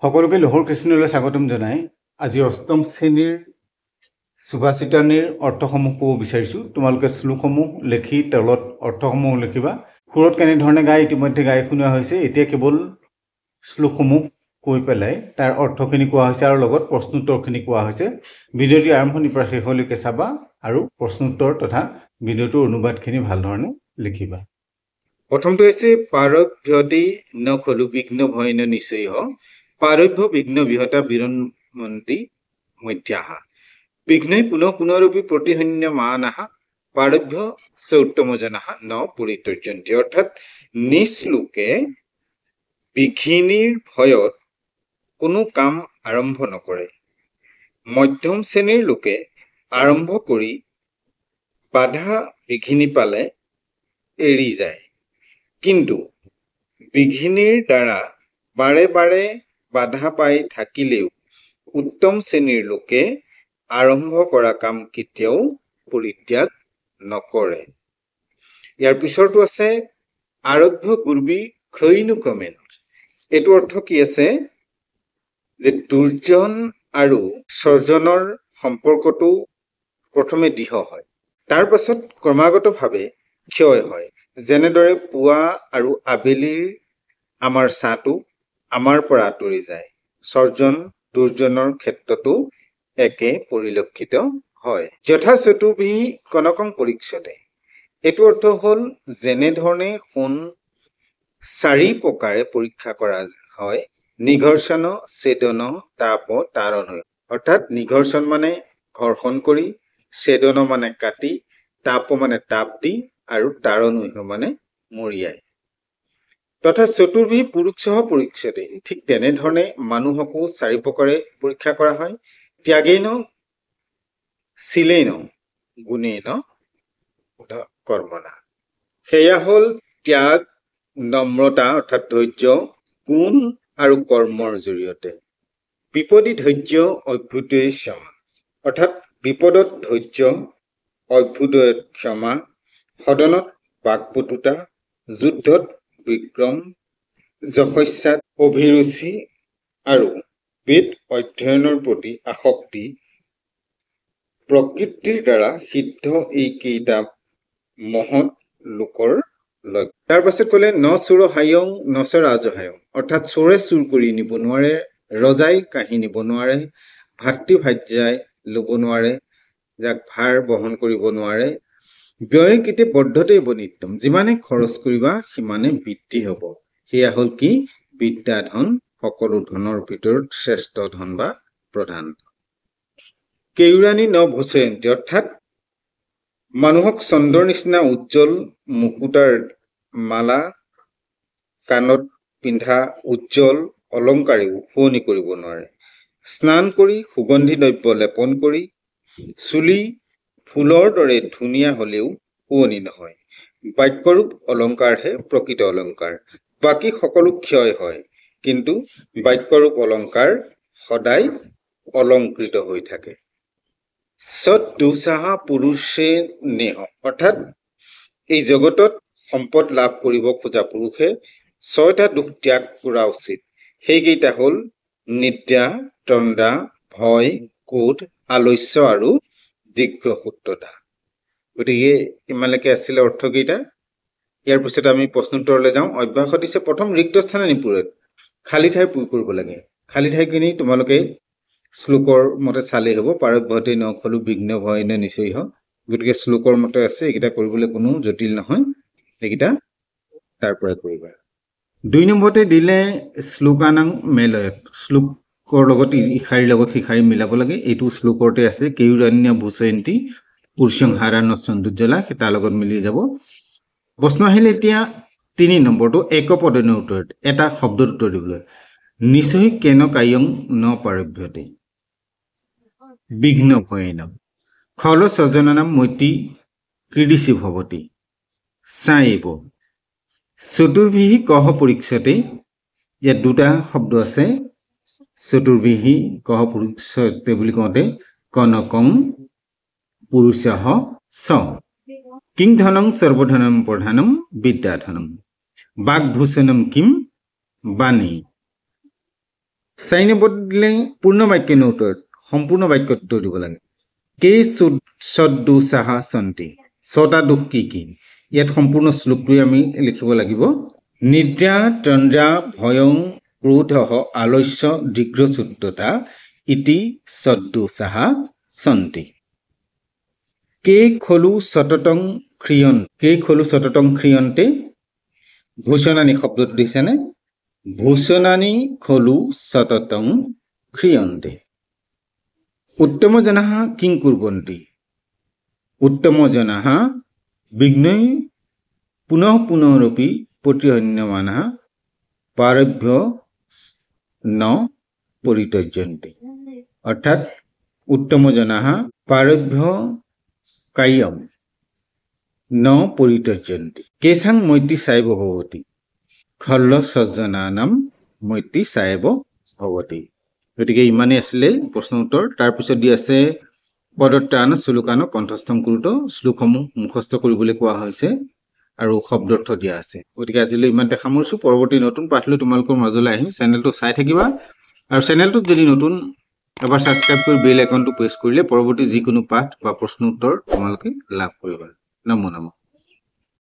সকলোকে লোহৰ কৃষ্ণলৈ স্বাগতম জনাই আজি অষ্টম শ্ৰেণীৰ সুভাষিতানিৰ অৰ্থসমূহ ক'ব বিচাৰিছোঁ। তোমালোকে শ্লোকসমূহ লিখি তলত অৰ্থসমূহ লিখিবা। সুৰত কেনেধৰণে গাই ইতিমধ্যে গাই শুনোৱা হৈছে। এতিয়া কেৱল শ্লোকসমূহ কৈ পেলাই তাৰ অৰ্থখিনি কোৱা হৈছে আৰু লগত প্ৰশ্নোত্তৰখিনি কোৱা হৈছে। ভিডিঅ'টি আৰম্ভণিৰ পৰা শেষলৈকে চাবা আৰু প্ৰশ্নোত্তৰ তথা ভিডিঅ'টোৰ অনুবাদখিনি ভাল ধৰণে লিখিবা। প্ৰথমটো হৈছে পাৰভ্যতি ন খলু বিঘ্ন ভয়েন নিশ্চয়হ পাৰভ্য বিঘ্ন বিহতা বিৰন্মন্তি মধ্যাহা বিঘ্নই পুনঃ পুনৰপি প্ৰতিহন্য মানাহা পাৰভ্য চ উত্তম জনাহা ন পৰিত্যজন্তি। অৰ্থাৎ নিশ্লোকে বিঘিনীৰ ভয়ত কোনো কাম আৰম্ভ নকৰে। মধ্যম শ্ৰেণীৰ লোকে আৰম্ভ কৰি বাধা বিঘিনি পালে এৰি যায়, কিন্তু বিঘিনিৰ দ্বাৰা বাৰে বাৰে বাধা পাই থাকিলেও উত্তম শ্ৰেণীৰ লোকে আৰম্ভ কৰা কাম কেতিয়াও পৰিত্যাগ নকৰে। ইয়াৰ পিছৰটো আছে আৰভ্য কুৰ্বী ক্ষয়িনুক্ৰমেন। এইটো অৰ্থ কি আছে যে দুৰ্জন আৰু স্বৰ্জনৰ সম্পৰ্কটো প্ৰথমে দৃঢ় হয়, তাৰ পাছত ক্ৰমাগতভাৱে ক্ষয় হয়। যেনেদৰে পুৱা আৰু আবেলিৰ আমাৰ ছাঁটো আমাৰ পৰা আঁতৰি যায়, স্বৰ্জন দুৰ্জনৰ ক্ষেত্ৰতো একে পৰিলক্ষিত হয়। যথা চতুৰ্বিহী কনকং পৰীক্ষতে। এইটো অৰ্থ হ'ল যেনেধৰণে সোণ 4 প্ৰকাৰে পৰীক্ষা কৰা হয়। নিঘৰ্ষণ, ছেদন, তাপ, তাৰণ। অৰ্থাৎ নিঘৰ্ষণ মানে ঘৰ্ষণ কৰি, ছেদন মানে কাটি, তাপ মানে তাপ দি আৰু তাৰণ মানে মৰিয়াই। তথা চতুৰ্বিহী পুৰুষসহ পৰীক্ষতে। ঠিক তেনেধৰণে মানুহকো 4 প্ৰকাৰে পৰীক্ষা কৰা হয়। ত্যাগেন, শীলেন, গুণেন, কৰ্মণা। সেয়া হ'ল ত্যাগ, নম্ৰতা অৰ্থাৎ ধৈৰ্য, গুণ আৰু কৰ্মৰ জৰিয়তে। বিপদী ধৈৰ্য, অভ্যুদয়ে ক্ষমা। অৰ্থাৎ বিপদত ধৈৰ্য, অভ্যুদয়ত ক্ষমা, সদনত বাকপটুতা, যুদ্ধত বিক্ৰম, যশস্যাত অভিৰুচি আৰু বেদ অধ্যয়নৰ প্ৰতি আসক্তি প্ৰকৃতিৰ দ্বাৰা সিদ্ধ এইকেইটা মহৎ লোকৰ লক্ষ্য। তাৰ পাছত ক'লে ন চোৰ হায়ং ন চ ৰাজহায়ং। অৰ্থাৎ চোৰে চুৰ কৰি নিব নোৱাৰে, ৰজাই কাঢ়ি নিব নোৱাৰে, ভাতৃভাৰ্যাই ল'ব নোৱাৰে, যাক ভাৰ বহন কৰিব নোৱাৰে। ব্যয় কিতে বদ্ধতে বনিত্যম। যিমানে খৰচ কৰিবা সিমানে বৃদ্ধি হ'ব। সেয়া হ'ল কি? বিদ্যা ধন, সকলো ধনৰ ভিতৰত শ্ৰেষ্ঠ ধন বা প্ৰধান। কেউৰাণী ন ভূষয়ন্তী। অৰ্থাৎ মানুহক চন্দ্ৰৰ নিচিনা উজ্জ্বল মুকুতাৰ মালা, কাণত পিন্ধা উজ্জ্বল অলংকাৰেও শুৱনি কৰিব নোৱাৰে। স্নান কৰি সুগন্ধি দ্ৰব্য লেপন কৰি চুলি ফুলৰ দৰে ধুনীয়া হলেও শুৱনি নহয়। বাক্যৰূপ অলংকাৰহে প্ৰকৃত অলংকাৰ। বাকী সকলো ক্ষয় হয়, কিন্তু বাক্যৰূপ অলংকাৰ সদায় অলংকৃত হৈ থাকে। সৎ দুঃসাহা পুৰুষে নেহ। অৰ্থাৎ এই জগতত সম্পদ লাভ কৰিব খোজা পুৰুষে 6টা দুখ ত্যাগ কৰা উচিত। সেইকেইটা হ'ল নিদ্ৰা, তন্দ্ৰা, ভয়, ক্ৰোধ, আলস্য আৰু দীৰ্ঘসূত্ৰতা। গতিকে ইমানলৈকে আছিলে অৰ্থকেইটা। ইয়াৰ পিছত আমি প্ৰশ্নোত্তৰলৈ যাওঁ। অভ্যাসত দিছে প্ৰথম ৰিক্ত স্থানে নিপূৰণ। খালী ঠাই পূৰ কৰিব লাগে। খালী ঠাইখিনি তোমালোকে শ্লোকৰ মতে চালেই হ'ব। পাৰভ্যতে ন খলু বিঘ্ন ভয়েন নিশ্চয়হ। গতিকে শ্লোকৰ মতে আছে, এইকেইটা কৰিবলৈ কোনো জটিল নহয়, এইকেইটা তাৰ পৰাই কৰিবা। 2 নম্বৰতে দিলে শ্লোকানাং মেলয়ত। শ্লোকৰ লগত ইশাৰীৰ লগত সিশাৰী মিলাব লাগে। এইটো শ্লোকৰতে আছে। কেউৰাণ্য ভূষয়ন্তী পুৰুষং হাৰান সৌন্দৰ্যলা, তাৰ লগত মিলি যাব। প্ৰশ্ন আহিলে এতিয়া 3 নম্বৰটো একপদে উত্তৰত এটা শব্দত উত্তৰ দিবলৈ। নিশ্চয় কেন কায়ং ন পাৰভ্যতে বিঘ্ন ভয়েন খল স্বজনানাম মৈত্ৰী ক্ৰীডিসি ভৱতি সাইব। চতুৰ্বিহী কহ পৰীক্ষতে। ইয়াত 2টা শব্দ আছে। চতুৰ্বিহী কহ পৰীক্ষতে বুলি কওঁতে কনকং পুৰুষঃ চ কিং ধনং সৰ্বধনম প্ৰধানম বিদ্যাধনম বাকভূষণম কিম বাণী 4 নম্বৰ দিলে পূৰ্ণ বাক্য উত্তৰত সম্পূৰ্ণ বাক্যত উত্তৰ দিব লাগে কে সদ্দু সাহা সন্তি ছটা দোষ কি কি ইয়াত সম্পূৰ্ণ শ্লোকটো আমি লিখিব লাগিব নিদ্ৰা তন্দ্ৰা ভয়ং ক্ৰোধঃ আলস্য দিগ্ৰসুত্ততা ইতি সদ্দু সাহা সন্তি কে খলু সততং ক্ৰিয়ন্তে ভূষণানি শব্দটো দিছেনে ভূষণানি খলু সততং ক্ৰিয়ন্তে উত্তম জনাঃ কিং কুৰ্বন্তি উত্তম জনাঃ বিঘ্নৈ পুনঃপুনৰপি প্ৰতিহন্যমানঃ পাৰভ্য ন পৰিত্যজ্যন্তি অৰ্থাৎ উত্তম জনাঃ পাৰভ্য কায়্যম ন পৰিত্যজ্যন্তি কেশাং মৈত্ৰী সাইব ভৱতি খল্ল সজ্জনানাম মৈত্ৰী সাইব ভৱতি গতিকে ইমানেই আছিলে প্ৰশ্ন উত্তৰ তাৰপিছত দি আছে পদত্ৰাণ শ্লোকান কণ্ঠস্থম কুৰুত শ্লোকসমূহ মুখস্থ কৰিবলৈ কোৱা হৈছে আৰু শব্দাৰ্থ দিয়া আছে গতিকে আজিলৈ ইমানতে সামৰিছোঁ পৰৱৰ্তী নতুন পাঠ লৈ তোমালোকৰ মাজলৈ আহিম চেনেলটো চাই থাকিবা আৰু চেনেলটোত যদি নতুন এবাৰ সাবস্ক্ৰাইব কৰি বেল আইকনটো প্ৰেছ কৰিলে পৰৱৰ্তী যিকোনো পাঠ বা প্ৰশ্ন উত্তৰ তোমালোকে লাভ কৰিবা নমো নমঃ